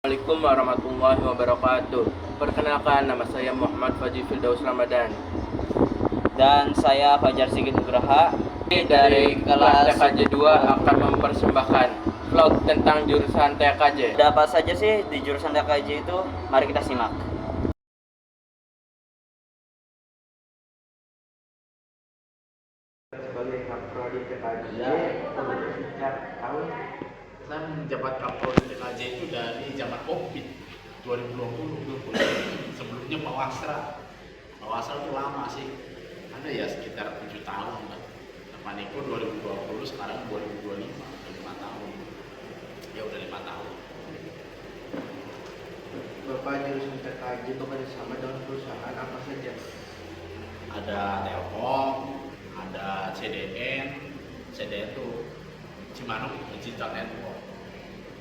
Assalamualaikum warahmatullahi wabarakatuh. Perkenalkan, nama saya Muhammad Fajri Firdaus Ramadan Dan saya Fajar Sigit Nugraha dari kelas TKJ 2 akan mempersembahkan vlog tentang jurusan TKJ. Ada apa saja sih di jurusan TKJ itu? Mari kita simak. Sebagai kaprodi TKJ sejak tahun Saya menjabat Kapolri TKJ itu dari zaman Covid 2020. Sebelumnya Pak Wasra. Pak Wasra itu lama sih. Ada ya sekitar 7 tahun lah. Pak Niko 2020, sekarang 2025, udah 5 tahun. Ya udah 5 tahun. Bapak jurusan TKJ bekerja sama dengan perusahaan apa saja? Ada Telkom, ada CDN itu Cimanuk Digital Network.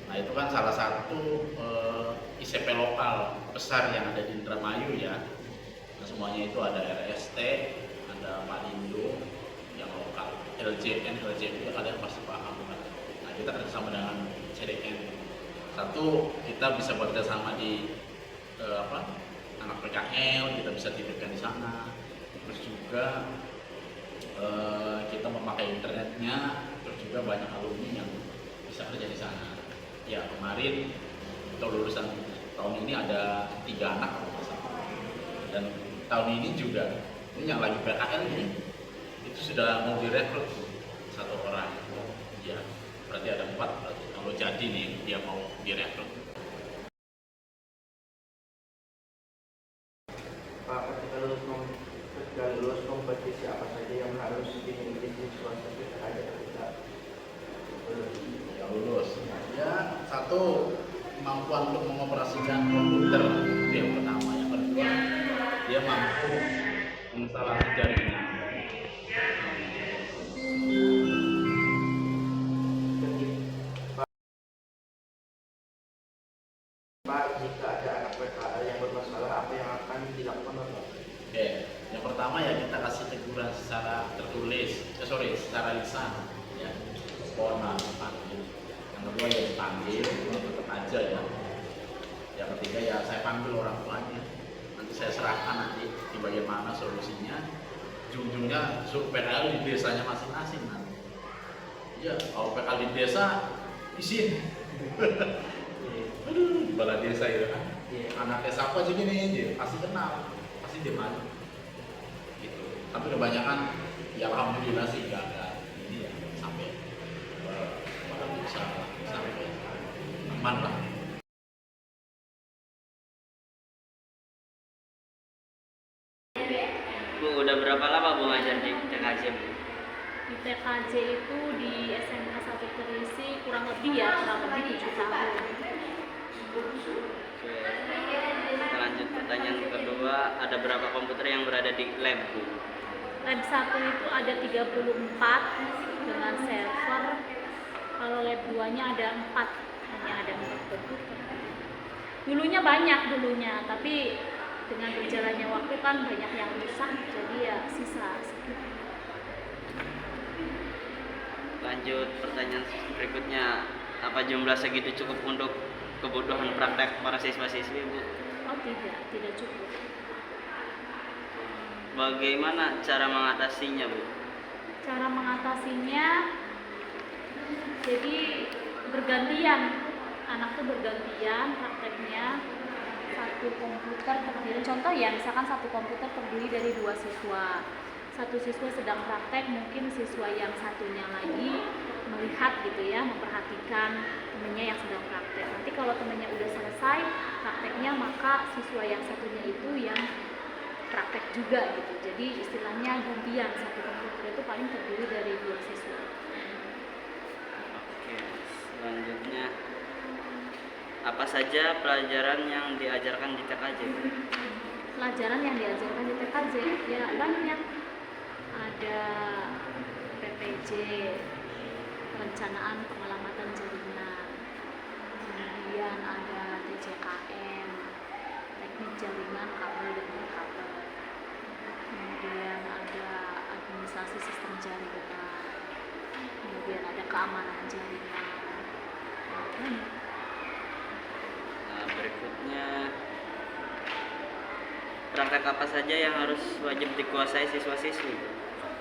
Nah itu kan salah satu ICP lokal besar yang ada di Indramayu ya. Nah, semuanya itu ada RST, ada Palindo yang lokal, LJN itu kalian pasti paham kan. Nah kita kerjasama dengan CDN. Satu, kita bisa bekerjasama di anak PKL, kita bisa titipkan di sana. Terus juga kita memakai internetnya, terus juga banyak alumni yang bisa kerja di sana. Ya kemarin untuk lulusan tahun ini ada 3 anak kalau nggak salah. Dan tahun ini juga ini yang lagi PKL ini itu sudah mau direkrut tuh, 1 orang. Ya berarti ada 4 berarti. Kalau jadi nih dia mau direkrut. Pak, ketika lulus kompetisi apa saja yang harus dimiliki siswa TKJ ketika Ya lulus. Ya satu, kemampuan untuk mengoperasikan komputer itu yang pertama. Yang kedua, dia mampu menginstalasi jaringan. Pak, jika ada anak PKL yang bermasalah, apa yang akan dilakukan Bapak? Oke, yang pertama ya kita kasih teguran secara tertulis, secara lisan, ya. Mohon maaf dipanggil. Yang kedua ya dipanggil, tetap aja ya. Yang ketiga ya saya panggil orang tuanya. Nanti saya serahkan nanti di bagian mana solusinya. Ujung-ujungnya suruh PKL di desanya masing-masing nanti. Ya, kalau PKL di desa izin. Aduh, di balai desa ya kan. Anaknya siapa aja gini aja, pasti kenal, pasti dia maju. Gitu. Tapi kebanyakan ya alhamdulillah sih gak ada ini ya sampai bisa sampai aman lah. Bu, udah berapa lama Bu ngajar di TKJ Bu? Di TKJ itu di SMK 1 Terisi kurang lebih 7 tahun. Oke. Kita lanjut pertanyaan kedua, ada berapa komputer yang berada di lab Bu? Lab 1 itu ada 34 dengan server. Kalau lab 2-nya ada 4, hanya ada 4 komputer. Dulunya banyak tapi dengan berjalannya waktu kan banyak yang rusak, jadi ya sisa sedikit. Lanjut pertanyaan berikutnya, apa jumlah segitu cukup untuk kebutuhan praktek para siswa-siswi Bu? Oh tidak cukup. Bagaimana cara mengatasinya Bu? Cara mengatasinya jadi bergantian, anak tuh bergantian prakteknya. Satu komputer terdiri, contoh ya misalkan satu komputer terdiri dari 2 siswa. Satu siswa sedang praktek, mungkin siswa yang satunya lagi melihat gitu ya, memperhatikan temennya yang sedang praktek. Nanti kalau temennya udah selesai prakteknya, maka siswa yang satunya itu yang praktek juga gitu. Jadi istilahnya gantian, satu komputer itu paling terdiri dari 2 siswa. Oke, selanjutnya, apa saja pelajaran yang diajarkan di TKJ? Pelajaran yang diajarkan di TKJ ya banyak. Ada PPJ, perencanaan pengelamatan jaringan, kemudian ada TJKM, teknik jaringan kabel dan berkabel, kemudian ada administrasi sistem jaringan, kemudian ada keamanan jaringan. selanjutnya, praktek apa saja yang harus wajib dikuasai siswa-siswi?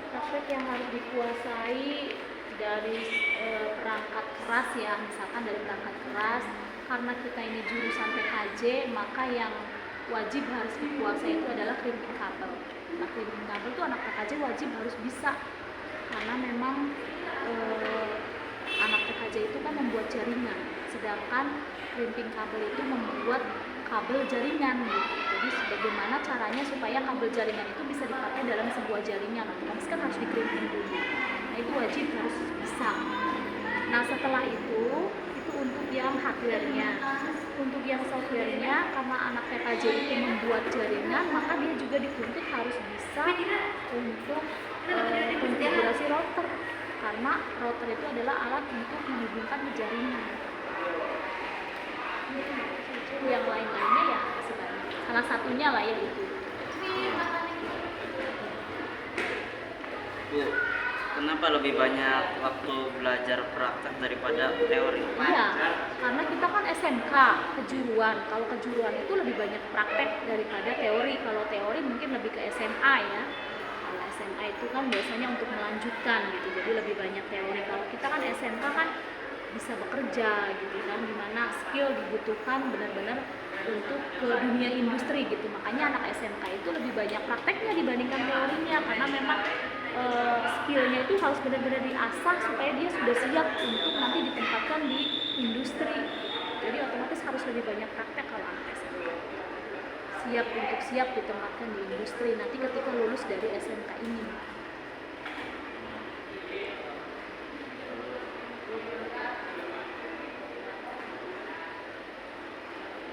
Praktek yang harus dikuasai dari perangkat keras ya, misalkan dari perangkat keras, karena kita ini jurusan PKJ, maka yang wajib harus dikuasai itu adalah crimping kabel. Nah, crimping kabel itu anak PKJ wajib harus bisa, karena memang anak PKJ itu kan membuat jaringan, sedangkan crimping kabel itu membuat kabel jaringan gitu. Jadi bagaimana caranya supaya kabel jaringan itu bisa dipakai dalam sebuah jaringan, otomatis kan harus di-crimping dulu. Nah, itu wajib harus bisa. Nah, setelah itu untuk yang hardware-nya. Untuk yang software-nya, karena anak PKJ itu membuat jaringan, maka dia juga dituntut harus bisa untuk konfigurasi router, karena router itu adalah alat untuk menghubungkan ke jaringan. Yang lain-lainnya ya sebenarnya salah satunya lah ya itu. Bu, kenapa lebih banyak waktu belajar praktek daripada teori? Iya, karena kita kan SMK kejuruan. Kalau kejuruan itu lebih banyak praktek daripada teori. Kalau teori mungkin lebih ke SMA ya. Kalau SMA itu kan biasanya untuk melanjutkan gitu, jadi lebih banyak teori. Kalau kita kan SMK kan bisa bekerja gitu kan, dimana skill dibutuhkan benar-benar untuk ke dunia industri gitu. Makanya anak SMK itu lebih banyak prakteknya dibandingkan teorinya, karena memang skillnya itu harus benar-benar diasah supaya dia sudah siap untuk nanti ditempatkan di industri. Jadi otomatis harus lebih banyak praktek kalau anak SMK. Siap ditempatkan di industri nanti ketika lulus dari SMK ini.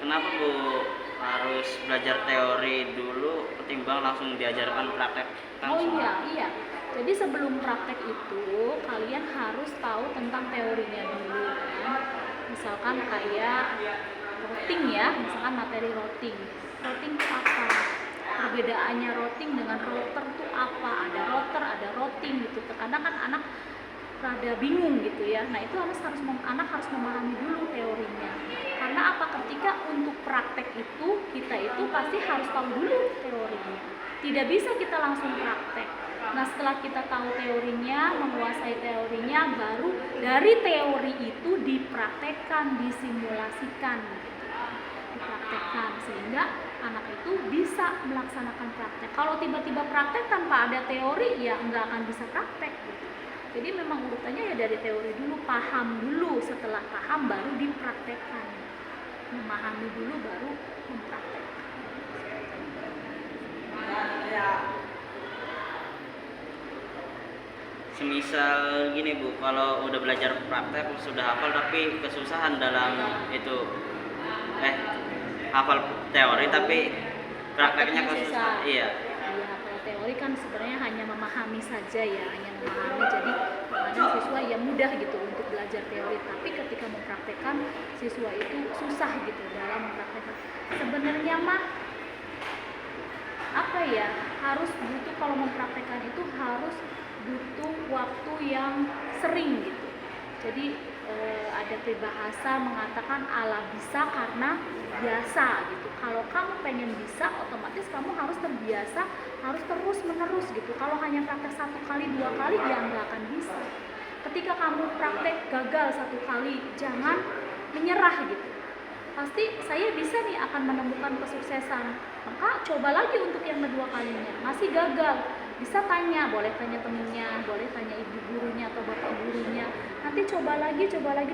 Kenapa Bu harus belajar teori dulu ketimbang langsung diajarkan praktek Oh langsung? iya. Jadi sebelum praktek itu kalian harus tahu tentang teorinya dulu kan. Misalkan kayak routing ya, misalkan materi routing. Routing itu apa? Perbedaannya routing dengan router itu apa? Ada router, ada routing gitu. Terkadang kan anak rada bingung gitu ya. Nah, itu anak harus memahami dulu teorinya. Karena apa? Ketika untuk praktek itu kita itu pasti harus tahu dulu teorinya. Tidak bisa kita langsung praktek. Nah, setelah kita tahu teorinya, menguasai teorinya, baru dari teori itu dipraktekkan, disimulasikan gitu. Dipraktekkan sehingga anak itu bisa melaksanakan praktek. Kalau tiba-tiba praktek tanpa ada teori, ya nggak akan bisa praktek gitu. Jadi memang urutannya ya dari teori dulu, paham dulu, setelah paham baru dipraktekkan. Memahami dulu baru mempraktekkan. Semisal gini Bu, kalau udah belajar praktek sudah hafal tapi kesusahan dalam itu hafal teori tapi prakteknya kesusahan. Iya. Iya, kalau teori kan sebenarnya hanya memahami saja ya, hanya memahami. Jadi kadang siswa ya mudah gitu untuk belajar teori, tapi ketika mempraktekkan siswa itu susah gitu dalam mempraktekkan. Sebenarnya mah apa ya, harus butuh, kalau mempraktekkan itu harus butuh waktu yang sering gitu. Jadi ada peribahasa mengatakan ala bisa karena biasa gitu. Kalau kamu pengen bisa, otomatis kamu harus terbiasa, harus terus menerus gitu. Kalau hanya praktek 1 kali 2 kali ya nggak akan bisa. Ketika kamu praktek gagal 1 kali, jangan menyerah gitu. Pasti saya bisa nih akan menemukan kesuksesan. Maka coba lagi untuk yang kedua kalinya. Masih gagal, bisa tanya, boleh tanya temennya, boleh tanya ibu gurunya atau bapak gurunya. Nanti coba lagi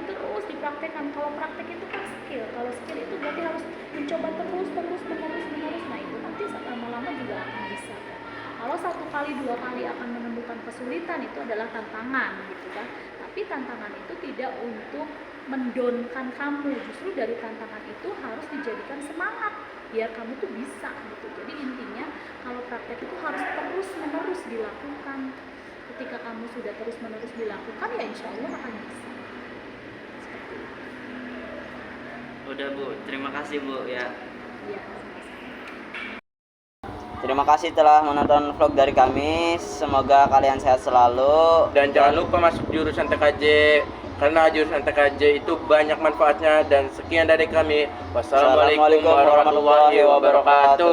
terus dipraktekkan. Kalau praktek itu kan skill. Kalau skill itu berarti harus mencoba terus menerus. Nah, itu nanti lama-lama juga akan bisa. Kalau 1 kali 2 kali akan menemukan kesulitan, itu adalah tantangan gitu kan. Tapi tantangan itu tidak untuk mendonkan kamu, justru dari tantangan itu harus dijadikan semangat biar kamu tuh bisa gitu. Jadi intinya kalau praktek itu harus terus menerus dilakukan. Ketika kamu sudah terus menerus dilakukan, ya insya Allah akan bisa. Seperti itu. Udah Bu, terima kasih Bu ya. Iya. Terima kasih telah menonton vlog dari kami. Semoga kalian sehat selalu. Dan jangan lupa masuk jurusan TKJ karena jurusan TKJ itu banyak manfaatnya. Dan sekian dari kami. Wassalamualaikum warahmatullahi wabarakatuh.